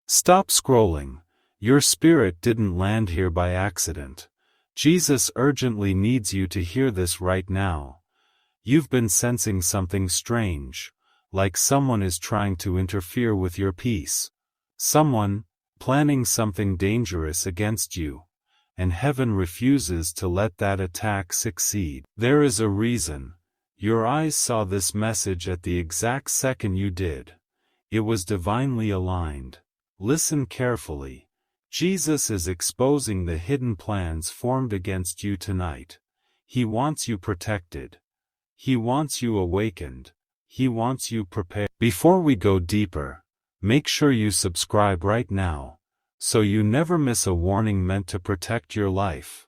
Stop scrolling. Your spirit didn't land here by accident. Jesus urgently needs you to hear this right now. You've been sensing something strange, like someone is trying to interfere with your peace. Someone, planning something dangerous against you. And heaven refuses to let that attack succeed. There is a reason. Your eyes saw this message at the exact second you did. It was divinely aligned. Listen carefully. Jesus is exposing the hidden plans formed against you tonight. He wants you protected. He wants you awakened. He wants you prepared. Before we go deeper, make sure you subscribe right now, so you never miss a warning meant to protect your life.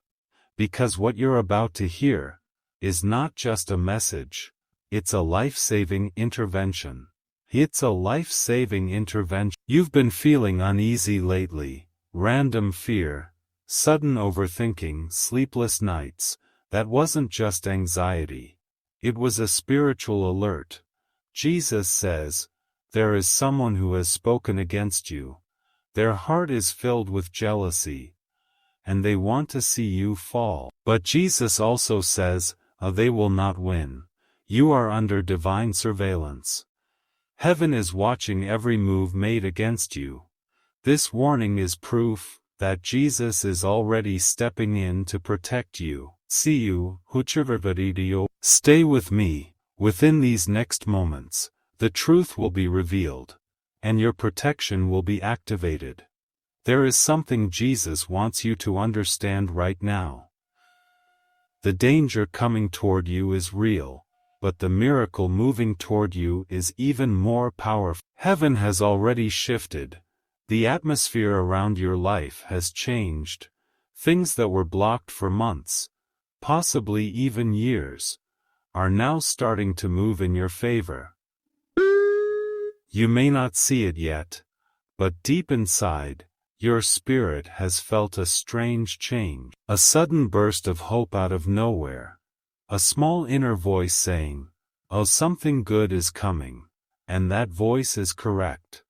Because what you're about to hear is not just a message, it's a life-saving intervention. It's a life-saving intervention. You've been feeling uneasy lately, random fear, sudden overthinking, sleepless nights. That wasn't just anxiety. It was a spiritual alert. Jesus says, there is someone who has spoken against you. Their heart is filled with jealousy, and they want to see you fall. But Jesus also says, they will not win. You are under divine surveillance. Heaven is watching every move made against you. This warning is proof that Jesus is already stepping in to protect you. See you, stay with me. Within these next moments, the truth will be revealed, and your protection will be activated. There is something Jesus wants you to understand right now. The danger coming toward you is real, but the miracle moving toward you is even more powerful. Heaven has already shifted. The atmosphere around your life has changed. Things that were blocked for months, possibly even years, are now starting to move in your favor. You may not see it yet, but deep inside, your spirit has felt a strange change. A sudden burst of hope out of nowhere. A small inner voice saying, oh, something good is coming, and that voice is correct.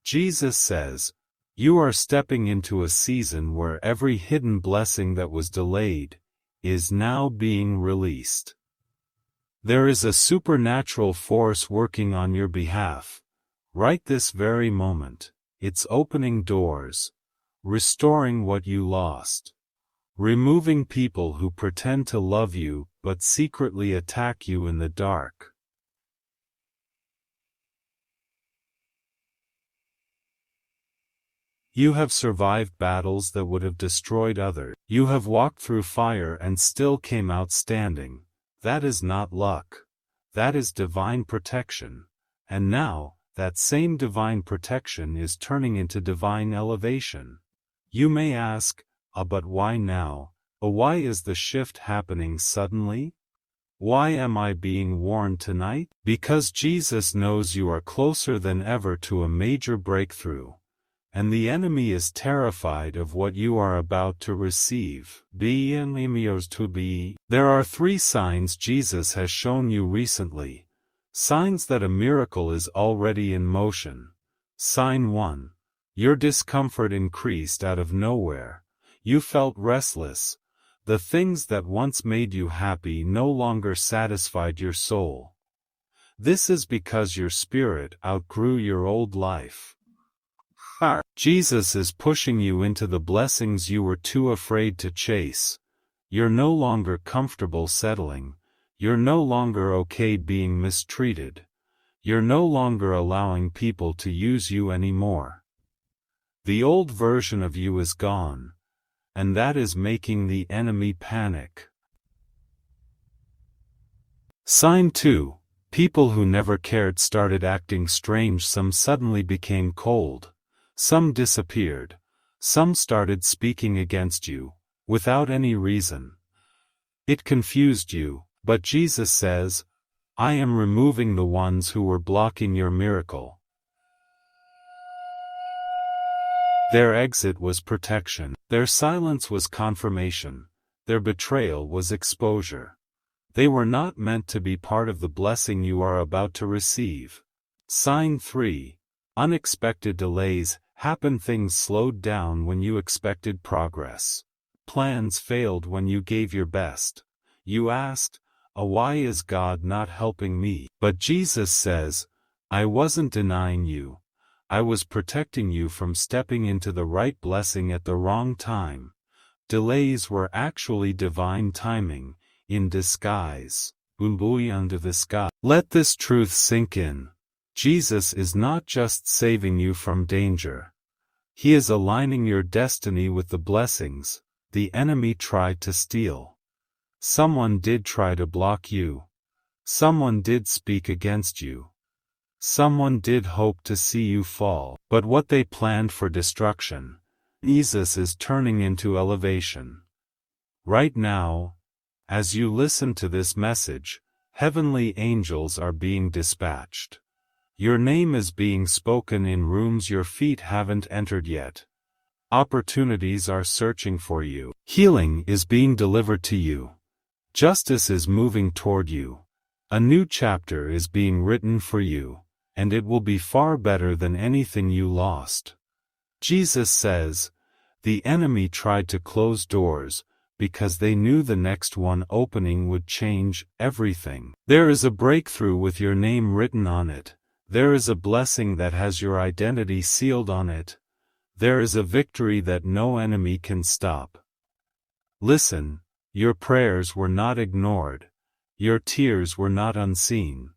Jesus says, you are stepping into a season where every hidden blessing that was delayed is now being released. There is a supernatural force working on your behalf. Right this very moment, it's opening doors, restoring what you lost, removing people who pretend to love you but secretly attack you in the dark. You have survived battles that would have destroyed others. You have walked through fire and still came out standing. That is not luck. That is divine protection. And now, that same divine protection is turning into divine elevation. You may ask, but why now? Why is the shift happening suddenly? Why am I being warned tonight? Because Jesus knows you are closer than ever to a major breakthrough. And the enemy is terrified of what you are about to receive. There are 3 signs Jesus has shown you recently. Signs that a miracle is already in motion. Sign 1. Your discomfort increased out of nowhere. You felt restless. The things that once made you happy no longer satisfied your soul. This is because your spirit outgrew your old life. Jesus is pushing you into the blessings you were too afraid to chase. You're no longer comfortable settling. You're no longer okay being mistreated. You're no longer allowing people to use you anymore. The old version of you is gone, and that is making the enemy panic. Sign 2. People who never cared started acting strange. Some suddenly became cold. Some disappeared. Some started speaking against you, without any reason. It confused you, but Jesus says, I am removing the ones who were blocking your miracle. Their exit was protection. Their silence was confirmation. Their betrayal was exposure. They were not meant to be part of the blessing you are about to receive. Sign 3. Unexpected delays happen. Things slowed down when you expected progress. Plans failed when you gave your best. You asked, why is God not helping me? But Jesus says, I wasn't denying you. I was protecting you from stepping into the right blessing at the wrong time. Delays were actually divine timing, in disguise. Umbuy under the sky. Let this truth sink in. Jesus is not just saving you from danger. He is aligning your destiny with the blessings the enemy tried to steal. Someone did try to block you. Someone did speak against you. Someone did hope to see you fall. But what they planned for destruction, Jesus is turning into elevation. Right now, as you listen to this message, heavenly angels are being dispatched. Your name is being spoken in rooms your feet haven't entered yet. Opportunities are searching for you. Healing is being delivered to you. Justice is moving toward you. A new chapter is being written for you, and it will be far better than anything you lost. Jesus says, the enemy tried to close doors, because they knew the next one opening would change everything. There is a breakthrough with your name written on it. There is a blessing that has your identity sealed on it. There is a victory that no enemy can stop. Listen, your prayers were not ignored. Your tears were not unseen.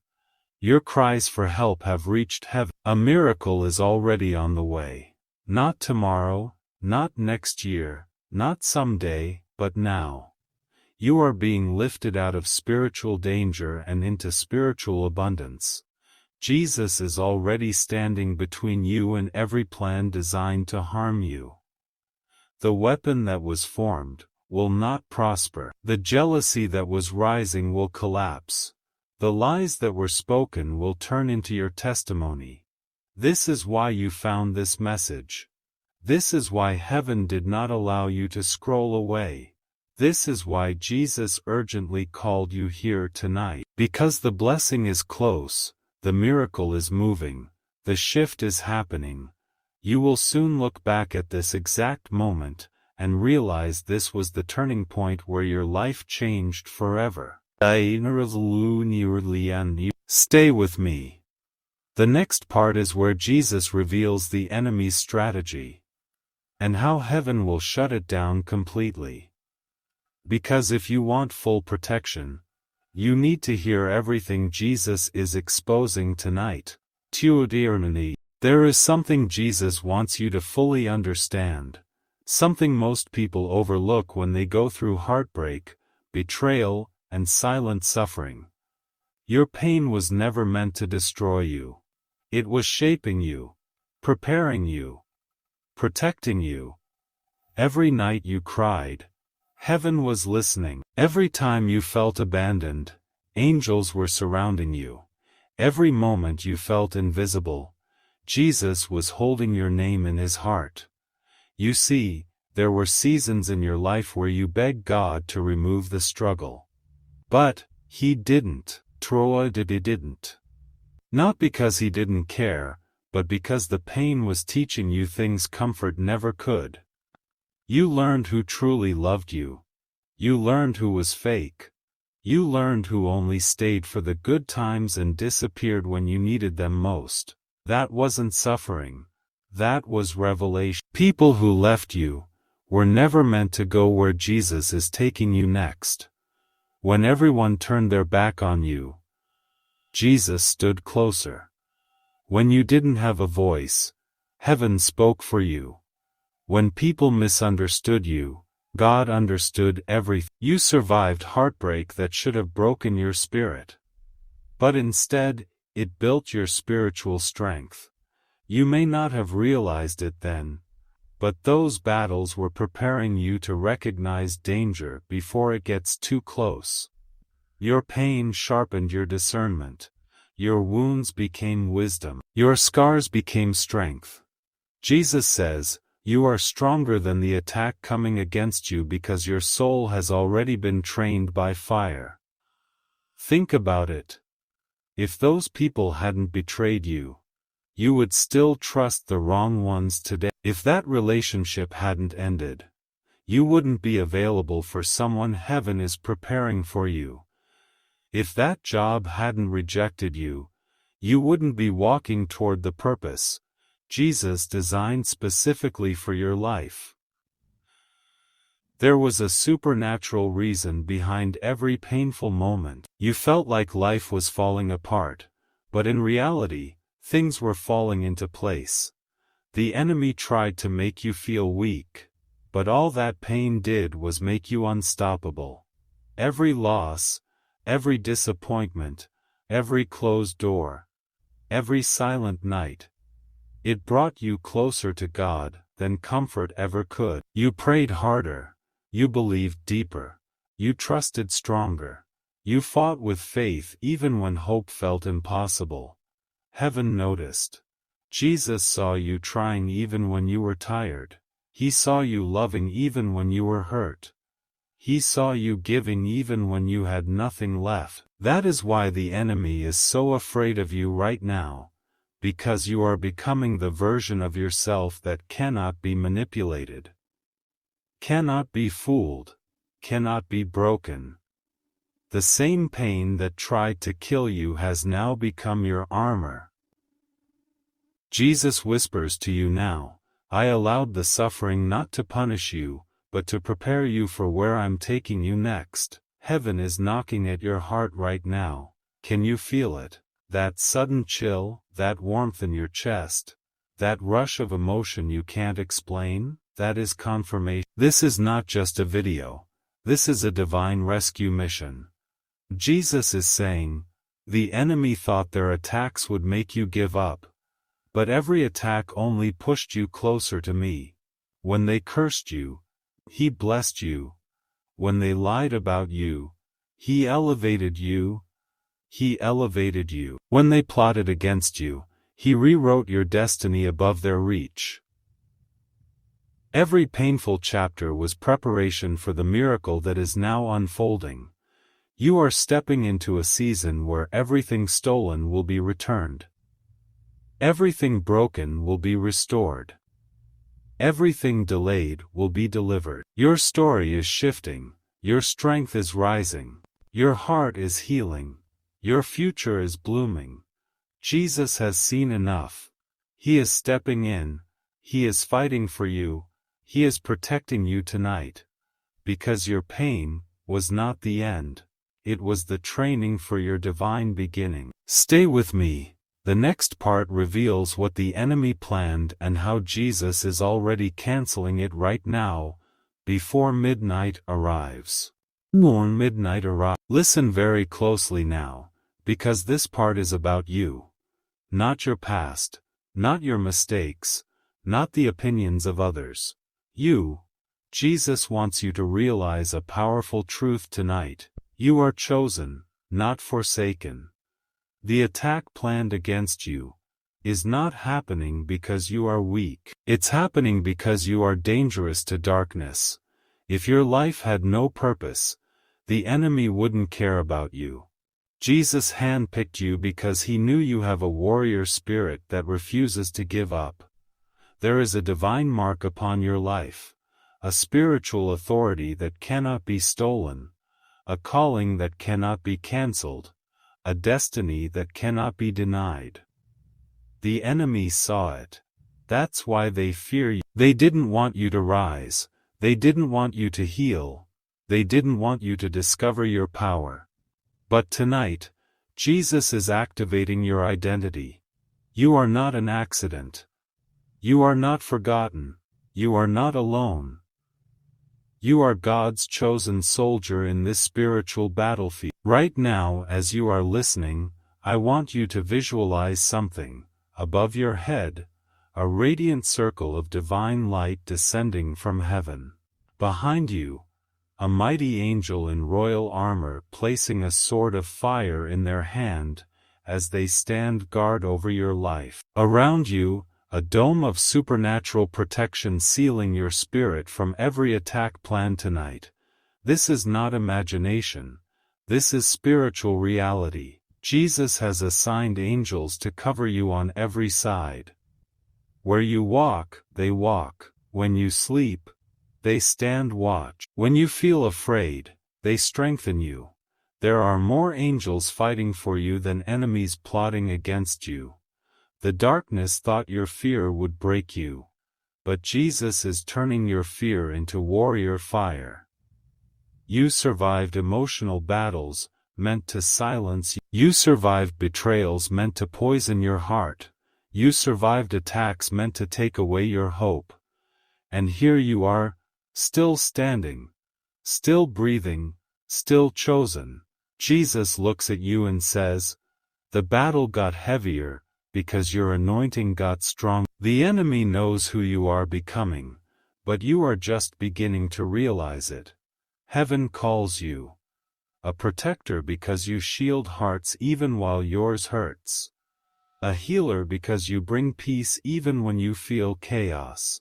Your cries for help have reached heaven. A miracle is already on the way. Not tomorrow, not next year, not someday, but now. You are being lifted out of spiritual danger and into spiritual abundance. Jesus is already standing between you and every plan designed to harm you. The weapon that was formed will not prosper. The jealousy that was rising will collapse. The lies that were spoken will turn into your testimony. This is why you found this message. This is why heaven did not allow you to scroll away. This is why Jesus urgently called you here tonight. Because the blessing is close. The miracle is moving. The shift is happening. You will soon look back at this exact moment, and realize this was the turning point where your life changed forever. Stay with me. The next part is where Jesus reveals the enemy's strategy, and how heaven will shut it down completely. Because if you want full protection, you need to hear everything Jesus is exposing tonight. There is something Jesus wants you to fully understand. Something most people overlook when they go through heartbreak, betrayal, and silent suffering. Your pain was never meant to destroy you. It was shaping you, preparing you, protecting you. Every night you cried, heaven was listening. Every time you felt abandoned, angels were surrounding you. Every moment you felt invisible, Jesus was holding your name in his heart. You see, there were seasons in your life where you begged God to remove the struggle. But he didn't. Didn't. Not because he didn't care, but because the pain was teaching you things comfort never could. You learned who truly loved you. You learned who was fake. You learned who only stayed for the good times and disappeared when you needed them most. That wasn't suffering. That was revelation. People who left you were never meant to go where Jesus is taking you next. When everyone turned their back on you, Jesus stood closer. When you didn't have a voice, heaven spoke for you. When people misunderstood you, God understood everything. You survived heartbreak that should have broken your spirit. But instead, it built your spiritual strength. You may not have realized it then, but those battles were preparing you to recognize danger before it gets too close. Your pain sharpened your discernment. Your wounds became wisdom. Your scars became strength. Jesus says, you are stronger than the attack coming against you because your soul has already been trained by fire. Think about it. If those people hadn't betrayed you, you would still trust the wrong ones today. If that relationship hadn't ended, you wouldn't be available for someone heaven is preparing for you. If that job hadn't rejected you, you wouldn't be walking toward the purpose Jesus designed specifically for your life. There was a supernatural reason behind every painful moment. You felt like life was falling apart, but in reality, things were falling into place. The enemy tried to make you feel weak, but all that pain did was make you unstoppable. Every loss, every disappointment, every closed door, every silent night, it brought you closer to God than comfort ever could. You prayed harder, you believed deeper, you trusted stronger, you fought with faith even when hope felt impossible. Heaven noticed. Jesus saw you trying even when you were tired. He saw you loving even when you were hurt. He saw you giving even when you had nothing left. That is why the enemy is so afraid of you right now, because you are becoming the version of yourself that cannot be manipulated, cannot be fooled, cannot be broken. The same pain that tried to kill you has now become your armor. Jesus whispers to you now, I allowed the suffering not to punish you, but to prepare you for where I'm taking you next. Heaven is knocking at your heart right now. Can you feel it? That sudden chill, that warmth in your chest, that rush of emotion you can't explain, that is confirmation. This is not just a video. This is a divine rescue mission. Jesus is saying, the enemy thought their attacks would make you give up. But every attack only pushed you closer to me. When they cursed you, He blessed you. When they lied about you, He elevated you. He elevated you. When they plotted against you, He rewrote your destiny above their reach. Every painful chapter was preparation for the miracle that is now unfolding. You are stepping into a season where everything stolen will be returned. Everything broken will be restored. Everything delayed will be delivered. Your story is shifting, your strength is rising, your heart is healing, your future is blooming. Jesus has seen enough. He is stepping in, He is fighting for you, He is protecting you tonight. Because your pain was not the end, it was the training for your divine beginning. Stay with me. The next part reveals what the enemy planned and how Jesus is already canceling it right now, before midnight arrives. Midnight arrives. Listen very closely now, because this part is about you. Not your past, not your mistakes, not the opinions of others. You. Jesus wants you to realize a powerful truth tonight. You are chosen, not forsaken. The attack planned against you is not happening because you are weak. It's happening because you are dangerous to darkness. If your life had no purpose, the enemy wouldn't care about you. Jesus handpicked you because He knew you have a warrior spirit that refuses to give up. There is a divine mark upon your life, a spiritual authority that cannot be stolen, a calling that cannot be cancelled, a destiny that cannot be denied. The enemy saw it. That's why they fear you. They didn't want you to rise. They didn't want you to heal. They didn't want you to discover your power. But tonight, Jesus is activating your identity. You are not an accident. You are not forgotten. You are not alone. You are God's chosen soldier in this spiritual battlefield. Right now, as you are listening, I want you to visualize something. Above your head, a radiant circle of divine light descending from heaven. Behind you, a mighty angel in royal armor placing a sword of fire in their hand, as they stand guard over your life. Around you, a dome of supernatural protection sealing your spirit from every attack planned tonight. This is not imagination. This is spiritual reality. Jesus has assigned angels to cover you on every side. Where you walk, they walk. When you sleep, they stand watch. When you feel afraid, they strengthen you. There are more angels fighting for you than enemies plotting against you. The darkness thought your fear would break you. But Jesus is turning your fear into warrior fire. You survived emotional battles, meant to silence you. You survived betrayals meant to poison your heart. You survived attacks meant to take away your hope. And here you are, still standing, still breathing, still chosen. Jesus looks at you and says, "The battle got heavier, because your anointing got strong." The enemy knows who you are becoming, but you are just beginning to realize it. Heaven calls you a protector because you shield hearts even while yours hurts. A healer because you bring peace even when you feel chaos.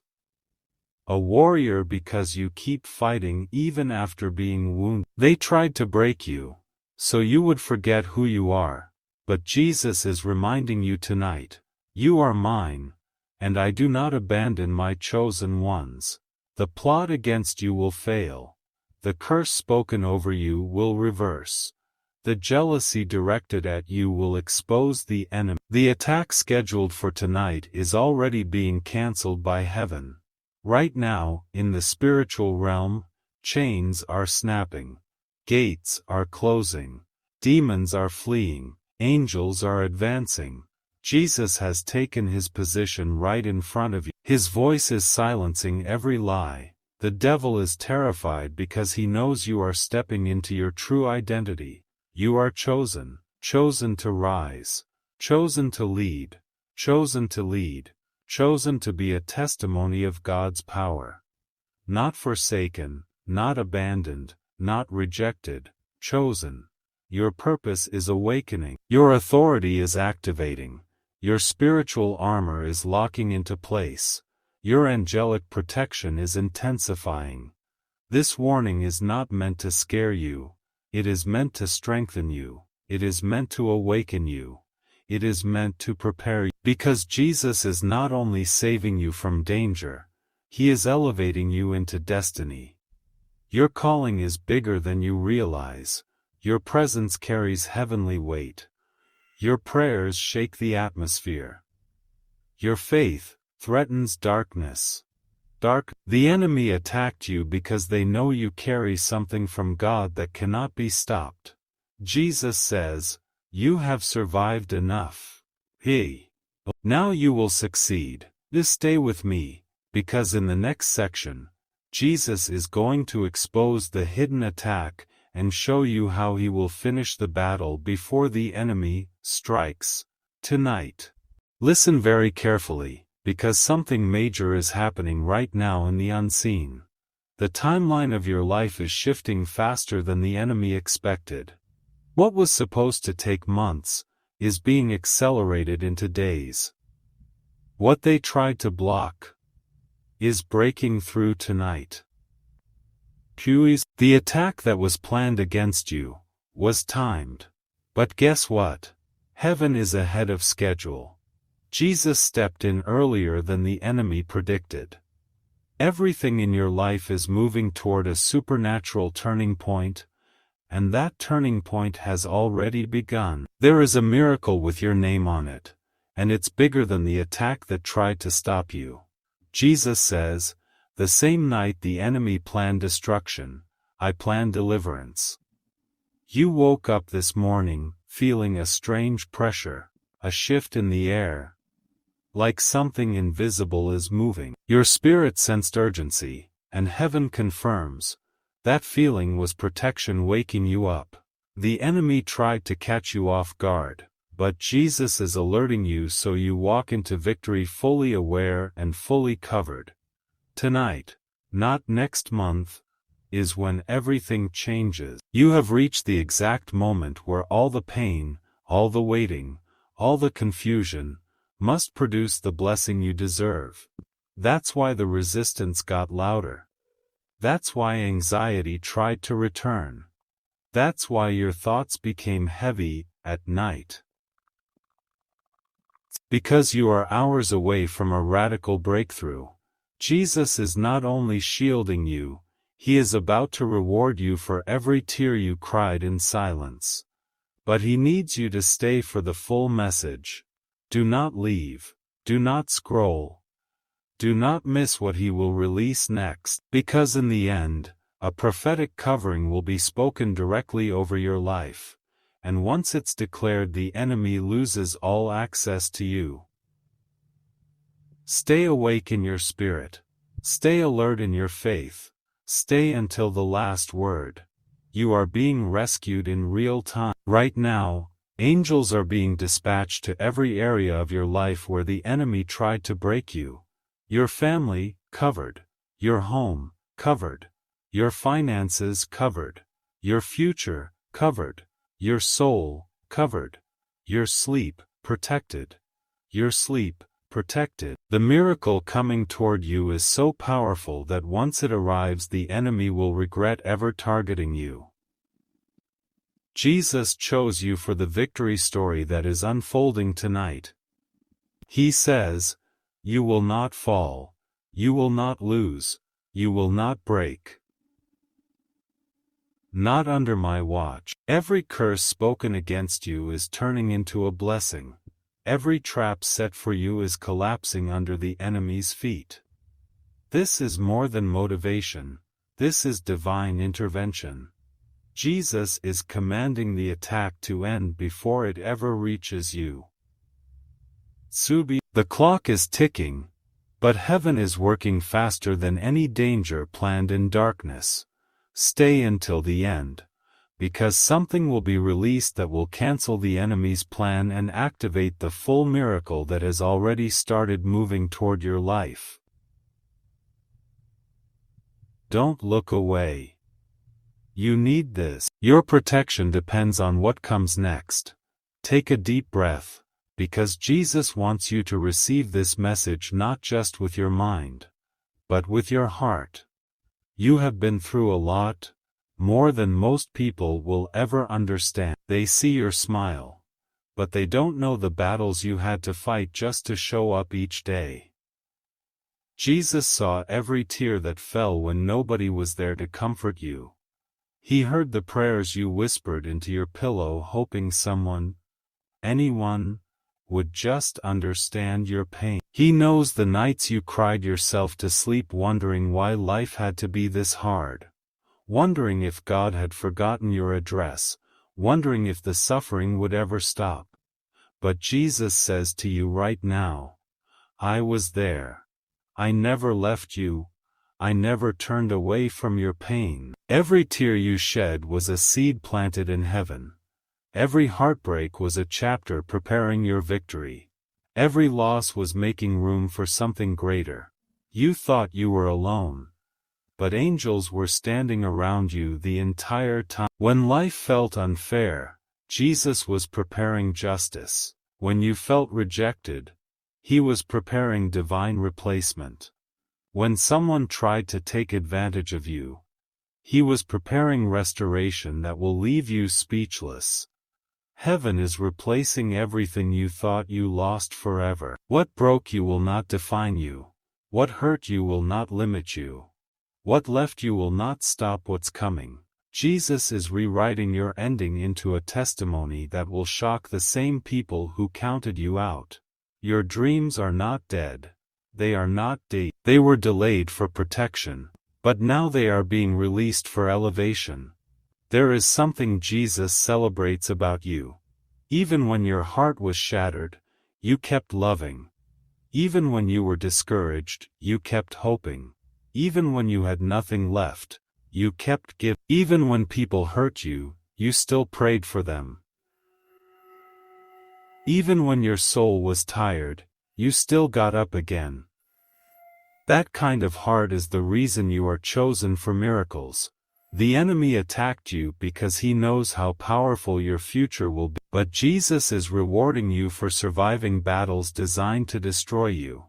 A warrior because you keep fighting even after being wounded. They tried to break you, so you would forget who you are, but Jesus is reminding you tonight, you are mine, and I do not abandon my chosen ones. The plot against you will fail. The curse spoken over you will reverse. The jealousy directed at you will expose the enemy. The attack scheduled for tonight is already being cancelled by heaven. Right now, in the spiritual realm, chains are snapping. Gates are closing. Demons are fleeing. Angels are advancing. Jesus has taken his position right in front of you. His voice is silencing every lie. The devil is terrified because he knows you are stepping into your true identity. You are chosen, chosen to rise, chosen to lead, chosen to lead, chosen to be a testimony of God's power. Not forsaken, not abandoned, not rejected, chosen. Your purpose is awakening. Your authority is activating. Your spiritual armor is locking into place. Your angelic protection is intensifying. This warning is not meant to scare you. It is meant to strengthen you. It is meant to awaken you. It is meant to prepare you. Because Jesus is not only saving you from danger, he is elevating you into destiny. Your calling is bigger than you realize. Your presence carries heavenly weight. Your prayers shake the atmosphere. Your faith threatens darkness. The enemy attacked you because they know you carry something from God that cannot be stopped. Jesus says, "You have survived enough. Now you will succeed." Just stay with me, because in the next section, Jesus is going to expose the hidden attack and show you how he will finish the battle before the enemy strikes. Tonight. Listen very carefully, because something major is happening right now in the unseen. The timeline of your life is shifting faster than the enemy expected. What was supposed to take months is being accelerated into days. What they tried to block is breaking through tonight. The attack that was planned against you was timed. But guess what? Heaven is ahead of schedule. Jesus stepped in earlier than the enemy predicted. Everything in your life is moving toward a supernatural turning point, and that turning point has already begun. There is a miracle with your name on it, and it's bigger than the attack that tried to stop you. Jesus says, "The same night the enemy planned destruction, I planned deliverance." You woke up this morning, feeling a strange pressure, a shift in the air. Like something invisible is moving. Your spirit sensed urgency, and heaven confirms. That feeling was protection waking you up. The enemy tried to catch you off guard, but Jesus is alerting you so you walk into victory fully aware and fully covered. Tonight, not next month, is when everything changes. You have reached the exact moment where all the pain, all the waiting, all the confusion, must produce the blessing you deserve. That's why the resistance got louder. That's why anxiety tried to return. That's why your thoughts became heavy at night. Because you are hours away from a radical breakthrough, Jesus is not only shielding you, He is about to reward you for every tear you cried in silence. But He needs you to stay for the full message. Do not leave. Do not scroll. Do not miss what He will release next, because in the end, a prophetic covering will be spoken directly over your life, and once it's declared, the enemy loses all access to you. Stay awake in your spirit. Stay alert in your faith. Stay until the last word. You are being rescued in real time. Right now, angels are being dispatched to every area of your life where the enemy tried to break you. Your family, covered. Your home, covered. Your finances, covered. Your future, covered. Your soul, covered. Your sleep, protected. Your sleep, protected. The miracle coming toward you is so powerful that once it arrives, the enemy will regret ever targeting you. Jesus chose you for the victory story that is unfolding tonight. He says, "You will not fall. You will not lose. You will not break. Not under my watch." Every curse spoken against you is turning into a blessing. Every trap set for you is collapsing under the enemy's feet. This is more than motivation. This is divine intervention. Jesus is commanding the attack to end before it ever reaches you. Tsubi, the clock is ticking, but heaven is working faster than any danger planned in darkness. Stay until the end, because something will be released that will cancel the enemy's plan and activate the full miracle that has already started moving toward your life. Don't look away. You need this. Your protection depends on what comes next. Take a deep breath, because Jesus wants you to receive this message not just with your mind, but with your heart. You have been through a lot, more than most people will ever understand. They see your smile, but they don't know the battles you had to fight just to show up each day. Jesus saw every tear that fell when nobody was there to comfort you. He heard the prayers you whispered into your pillow, hoping someone, anyone, would just understand your pain. He knows the nights you cried yourself to sleep wondering why life had to be this hard. Wondering if God had forgotten your address, wondering if the suffering would ever stop. But Jesus says to you right now, I was there. I never left you. I never turned away from your pain. Every tear you shed was a seed planted in heaven. Every heartbreak was a chapter preparing your victory. Every loss was making room for something greater. You thought you were alone, but angels were standing around you the entire time. When life felt unfair, Jesus was preparing justice. When you felt rejected, He was preparing divine replacement. When someone tried to take advantage of you, He was preparing restoration that will leave you speechless. Heaven is replacing everything you thought you lost forever. What broke you will not define you. What hurt you will not limit you. What left you will not stop what's coming. Jesus is rewriting your ending into a testimony that will shock the same people who counted you out. Your dreams are not dead. They are not dead. They were delayed for protection, but now they are being released for elevation. There is something Jesus celebrates about you. Even when your heart was shattered, you kept loving. Even when you were discouraged, you kept hoping. Even when you had nothing left, you kept giving. Even when people hurt you, you still prayed for them. Even when your soul was tired, you still got up again. That kind of heart is the reason you are chosen for miracles. The enemy attacked you because he knows how powerful your future will be. But Jesus is rewarding you for surviving battles designed to destroy you.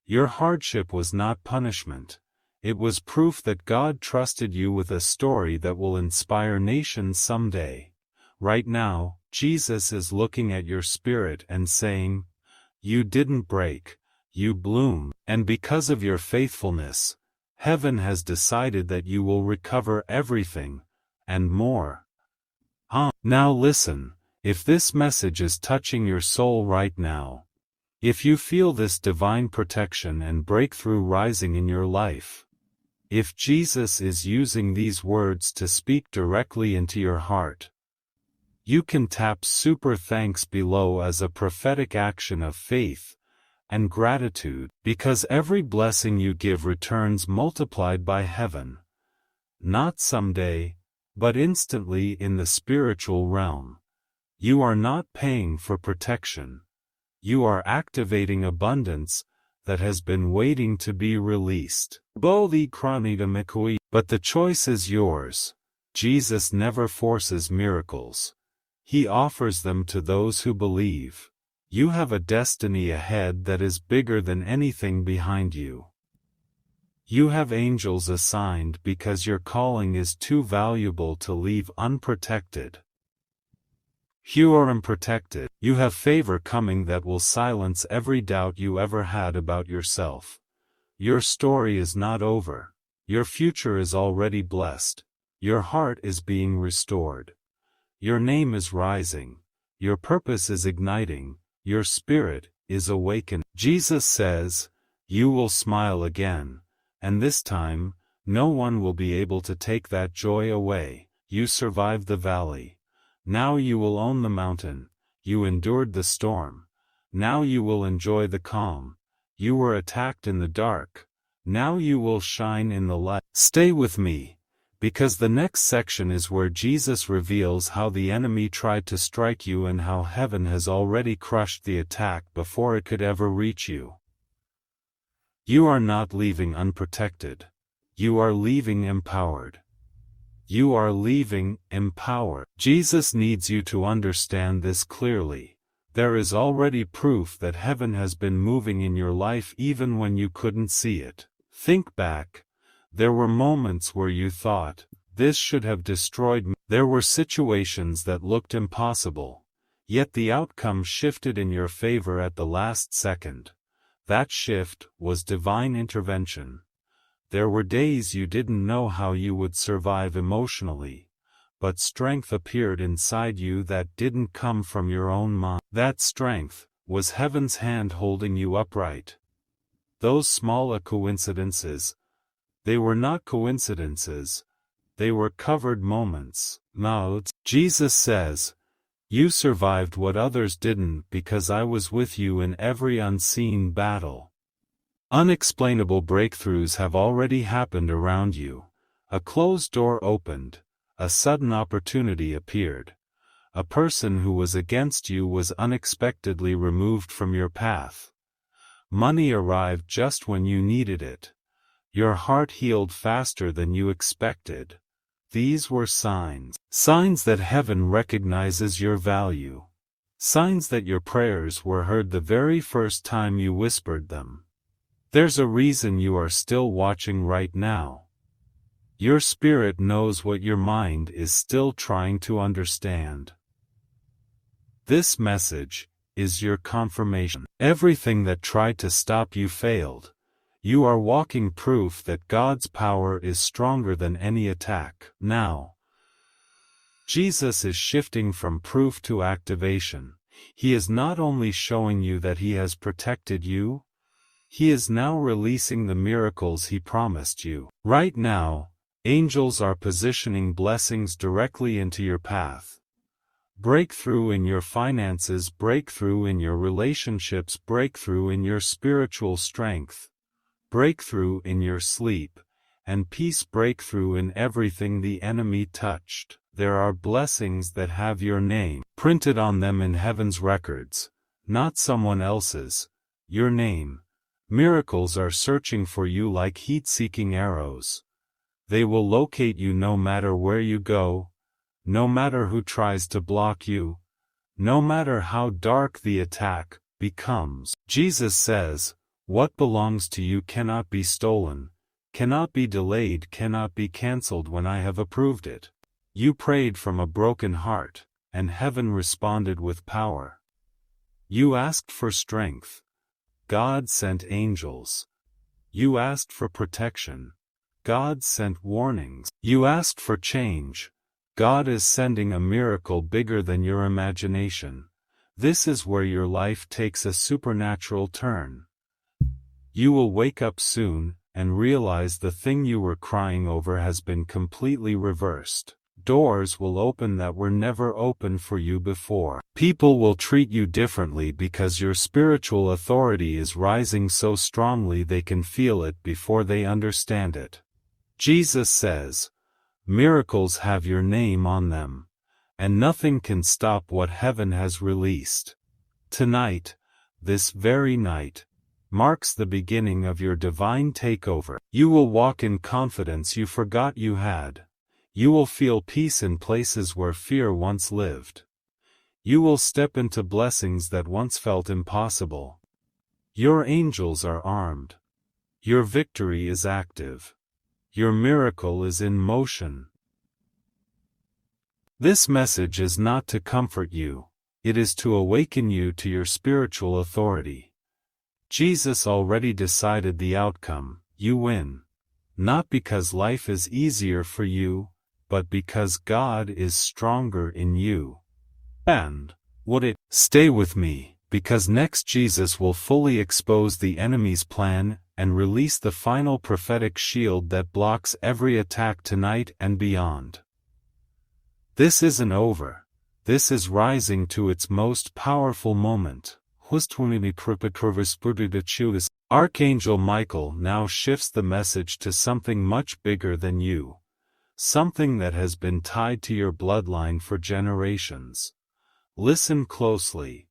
Your hardship was not punishment. It was proof that God trusted you with a story that will inspire nations someday. Right now, Jesus is looking at your spirit and saying, "You didn't break, you bloom, and because of your faithfulness, heaven has decided that you will recover everything, and more." Now listen, if this message is touching your soul right now, if you feel this divine protection and breakthrough rising in your life, if Jesus is using these words to speak directly into your heart, you can tap super thanks below as a prophetic action of faith and gratitude, because every blessing you give returns multiplied by heaven. Not someday, but instantly in the spiritual realm. You are not paying for protection. You are activating abundance that has been waiting to be released. But the choice is yours. Jesus never forces miracles. He offers them to those who believe. You have a destiny ahead that is bigger than anything behind you. You have angels assigned because your calling is too valuable to leave unprotected. You are unprotected. You have favor coming that will silence every doubt you ever had about yourself. Your story is not over. Your future is already blessed. Your heart is being restored. Your name is rising. Your purpose is igniting. Your spirit is awakened. Jesus says, "You will smile again, and this time, no one will be able to take that joy away. You survived the valley. Now you will own the mountain. You endured the storm. Now you will enjoy the calm. You were attacked in the dark. Now you will shine in the light." Stay with me, because the next section is where Jesus reveals how the enemy tried to strike you and how heaven has already crushed the attack before it could ever reach you. You are not leaving unprotected. You are leaving empowered. You are leaving empowered. Jesus needs you to understand this clearly. There is already proof that heaven has been moving in your life even when you couldn't see it. Think back. There were moments where you thought, "This should have destroyed me." There were situations that looked impossible. Yet the outcome shifted in your favor at the last second. That shift was divine intervention. There were days you didn't know how you would survive emotionally, but strength appeared inside you that didn't come from your own mind. That strength was heaven's hand holding you upright. Those small coincidences, they were not coincidences, they were covered moments. Jesus says, "You survived what others didn't because I was with you in every unseen battle." Unexplainable breakthroughs have already happened around you. A closed door opened, a sudden opportunity appeared. A person who was against you was unexpectedly removed from your path. Money arrived just when you needed it. Your heart healed faster than you expected. These were signs. Signs that heaven recognizes your value. Signs that your prayers were heard the very first time you whispered them. There's a reason you are still watching right now. Your spirit knows what your mind is still trying to understand. This message is your confirmation. Everything that tried to stop you failed. You are walking proof that God's power is stronger than any attack. Now, Jesus is shifting from proof to activation. He is not only showing you that He has protected you, He is now releasing the miracles He promised you. Right now, angels are positioning blessings directly into your path. Breakthrough in your finances, breakthrough in your relationships, breakthrough in your spiritual strength, breakthrough in your sleep, and peace, breakthrough in everything the enemy touched. There are blessings that have your name printed on them in heaven's records, not someone else's. Your name. Miracles are searching for you like heat-seeking arrows. They will locate you no matter where you go, no matter who tries to block you, no matter how dark the attack becomes. Jesus says, "What belongs to you cannot be stolen, cannot be delayed, cannot be cancelled when I have approved it." You prayed from a broken heart, and heaven responded with power. You asked for strength. God sent angels. You asked for protection. God sent warnings. You asked for change. God is sending a miracle bigger than your imagination. This is where your life takes a supernatural turn. You will wake up soon and realize the thing you were crying over has been completely reversed. Doors will open that were never open for you before. People will treat you differently because your spiritual authority is rising so strongly they can feel it before they understand it. Jesus says, miracles have your name on them, and nothing can stop what heaven has released. Tonight, this very night, marks the beginning of your divine takeover. You will walk in confidence you forgot you had. You will feel peace in places where fear once lived. You will step into blessings that once felt impossible. Your angels are armed. Your victory is active. Your miracle is in motion. This message is not to comfort you, it is to awaken you to your spiritual authority. Jesus already decided the outcome. You win. Not because life is easier for you, but because God is stronger in you. And, would it stay with me, because next Jesus will fully expose the enemy's plan and release the final prophetic shield that blocks every attack tonight and beyond. This isn't over. This is rising to its most powerful moment. Archangel Michael now shifts the message to something much bigger than you. Something that has been tied to your bloodline for generations. Listen closely,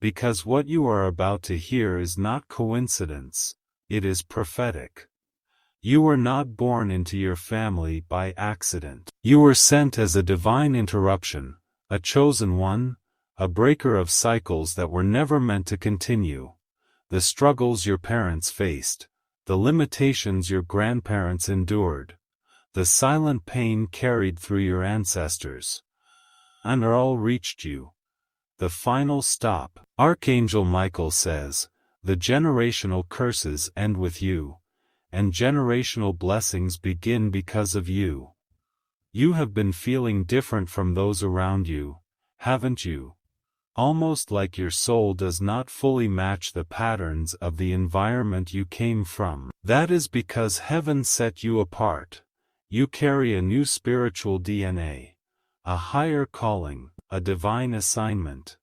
because what you are about to hear is not coincidence, it is prophetic. You were not born into your family by accident. You were sent as a divine interruption, a chosen one, a breaker of cycles that were never meant to continue. The struggles your parents faced, the limitations your grandparents endured, the silent pain carried through your ancestors, and all reached you. The final stop. Archangel Michael says, the generational curses end with you, and generational blessings begin because of you. You have been feeling different from those around you, haven't you? Almost like your soul does not fully match the patterns of the environment you came from. That is because heaven set you apart. You carry a new spiritual DNA, a higher calling, a divine assignment.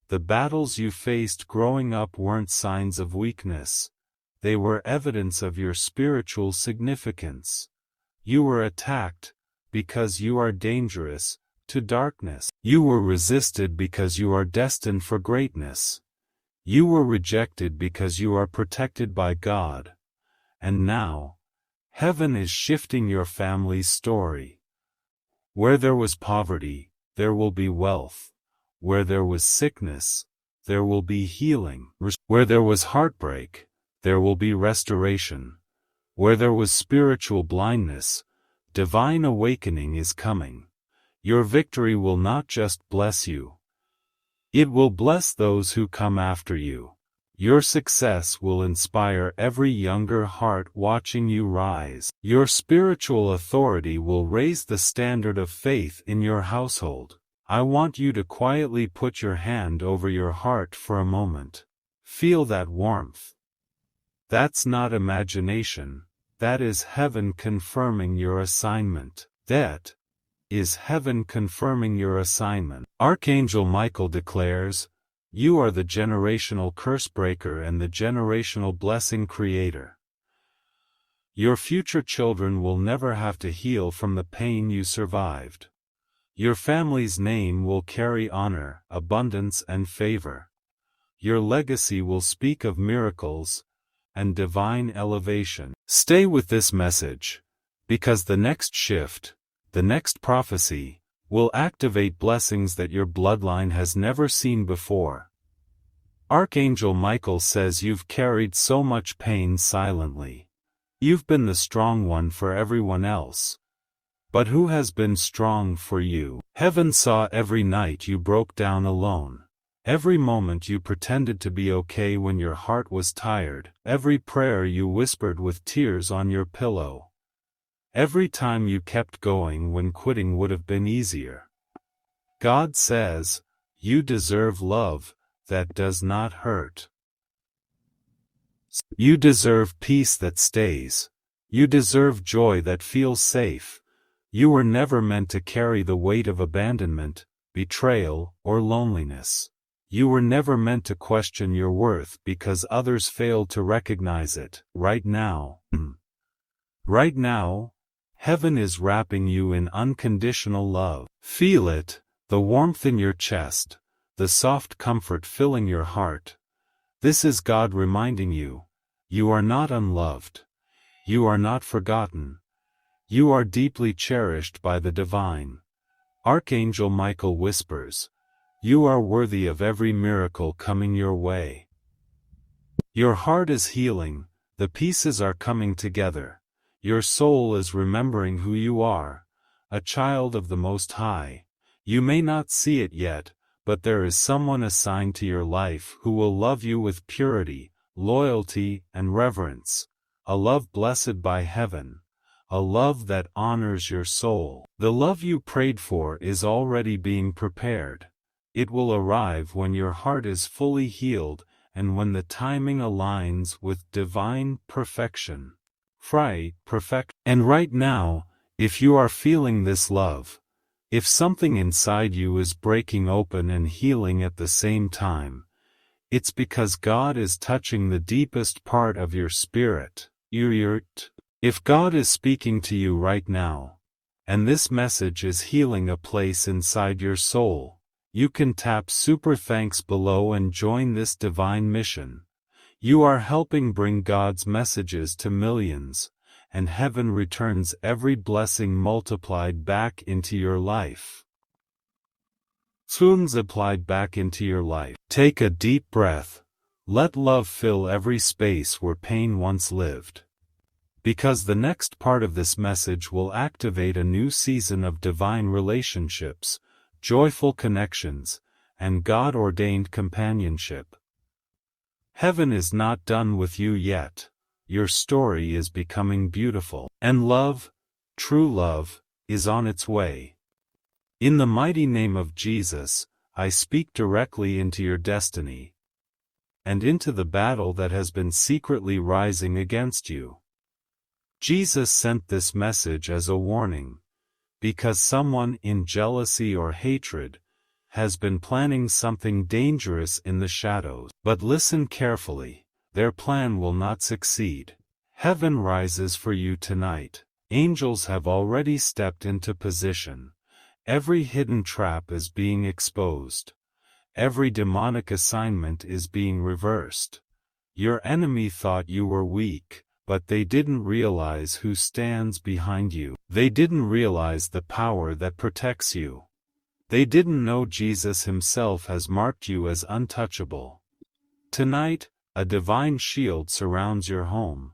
The battles you faced growing up weren't signs of weakness. They were evidence of your spiritual significance. You were attacked, because you are dangerous, to darkness. You were resisted because you are destined for greatness. You were rejected because you are protected by God. And now, heaven is shifting your family's story. Where there was poverty, there will be wealth. Where there was sickness, there will be healing. Where there was heartbreak, there will be restoration. Where there was spiritual blindness, divine awakening is coming. Your victory will not just bless you. It will bless those who come after you. Your success will inspire every younger heart watching you rise. Your spiritual authority will raise the standard of faith in your household. I want you to quietly put your hand over your heart for a moment. Feel that warmth. That's not imagination. That is heaven confirming your assignment. That is heaven confirming your assignment. Archangel Michael declares, you are the generational curse breaker and the generational blessing creator. Your future children will never have to heal from the pain you survived. Your family's name will carry honor, abundance, and favor. Your legacy will speak of miracles and divine elevation. Stay with this message, because the next shift, the next prophecy, will activate blessings that your bloodline has never seen before. Archangel Michael says you've carried so much pain silently. You've been the strong one for everyone else. But who has been strong for you? Heaven saw every night you broke down alone. Every moment you pretended to be okay when your heart was tired. Every prayer you whispered with tears on your pillow. Every time you kept going when quitting would have been easier. God says, you deserve love that does not hurt. You deserve peace that stays. You deserve joy that feels safe. You were never meant to carry the weight of abandonment, betrayal, or loneliness. You were never meant to question your worth because others failed to recognize it. Right now, heaven is wrapping you in unconditional love. Feel it, the warmth in your chest, the soft comfort filling your heart. This is God reminding you, you are not unloved. You are not forgotten. You are deeply cherished by the divine. Archangel Michael whispers, you are worthy of every miracle coming your way. Your heart is healing, the pieces are coming together. Your soul is remembering who you are, a child of the Most High. You may not see it yet, but there is someone assigned to your life who will love you with purity, loyalty, and reverence. A love blessed by heaven. A love that honors your soul. The love you prayed for is already being prepared. It will arrive when your heart is fully healed and when the timing aligns with divine perfection. And right now, if you are feeling this love, if something inside you is breaking open and healing at the same time, it's because God is touching the deepest part of your spirit. If God is speaking to you right now, and this message is healing a place inside your soul, you can tap super thanks below and join this divine mission. You are helping bring God's messages to millions, and heaven returns every blessing multiplied back into your life. Applied back into your life. Take a deep breath. Let love fill every space where pain once lived. Because the next part of this message will activate a new season of divine relationships, joyful connections, and God-ordained companionship. Heaven is not done with you yet. Your story is becoming beautiful. And love, true love, is on its way. In the mighty name of Jesus, I speak directly into your destiny, and into the battle that has been secretly rising against you. Jesus sent this message as a warning, because someone in jealousy or hatred has been planning something dangerous in the shadows. But listen carefully, their plan will not succeed. Heaven rises for you tonight. Angels have already stepped into position. Every hidden trap is being exposed. Every demonic assignment is being reversed. Your enemy thought you were weak, but they didn't realize who stands behind you. They didn't realize the power that protects you. They didn't know Jesus himself has marked you as untouchable. Tonight, a divine shield surrounds your home.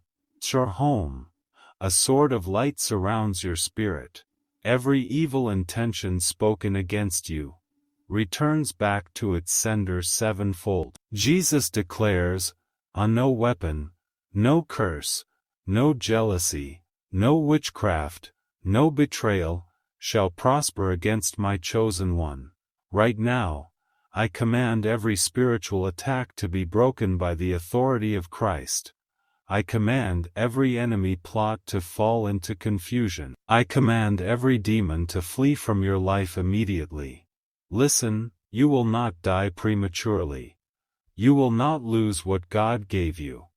Your home. A sword of light surrounds your spirit. Every evil intention spoken against you returns back to its sender sevenfold. Jesus declares, no weapon, no curse, no jealousy, no witchcraft, no betrayal, shall prosper against my chosen one. Right now, I command every spiritual attack to be broken by the authority of Christ. I command every enemy plot to fall into confusion. I command every demon to flee from your life immediately. Listen, you will not die prematurely. You will not lose what God gave you.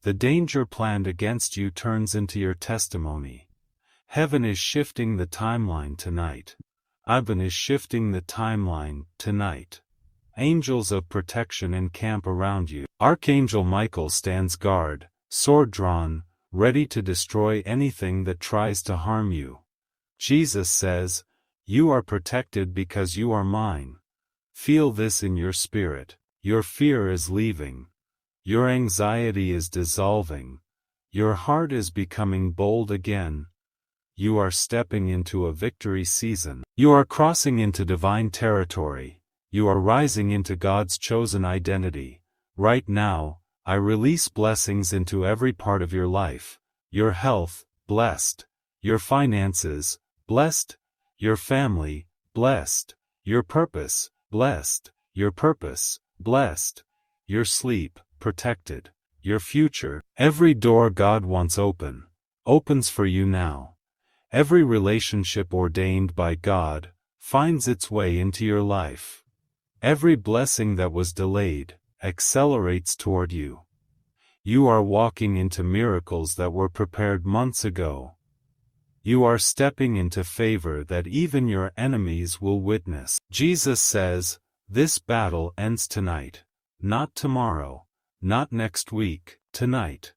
The danger planned against you turns into your testimony. Heaven is shifting the timeline tonight. Heaven is shifting the timeline tonight. Angels of protection encamp around you. Archangel Michael stands guard, sword drawn, ready to destroy anything that tries to harm you. Jesus says, you are protected because you are mine. Feel this in your spirit. Your fear is leaving. Your anxiety is dissolving. Your heart is becoming bold again. You are stepping into a victory season. You are crossing into divine territory. You are rising into God's chosen identity. Right now, I release blessings into every part of your life. Your health, blessed. Your finances, blessed. Your family, blessed. Your purpose, blessed. Your purpose, blessed. Your sleep, protected. Your future, every door God wants open, opens for you now. Every relationship ordained by God finds its way into your life. Every blessing that was delayed accelerates toward you. You are walking into miracles that were prepared months ago. You are stepping into favor that even your enemies will witness. Jesus says, "This battle ends tonight, not tomorrow, not next week, tonight."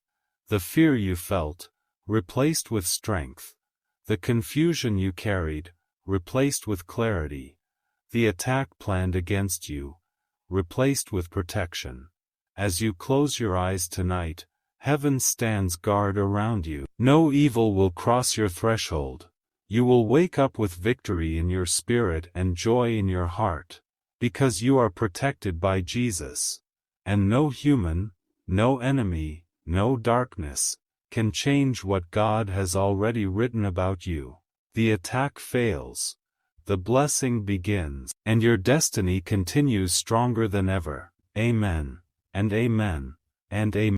The fear you felt, replaced with strength. The confusion you carried, replaced with clarity. The attack planned against you, replaced with protection. As you close your eyes tonight, heaven stands guard around you. No evil will cross your threshold. You will wake up with victory in your spirit and joy in your heart, because you are protected by Jesus. And no human, no enemy, no darkness, can change what God has already written about you. The attack fails. The blessing begins, and your destiny continues stronger than ever. Amen, and amen, and amen.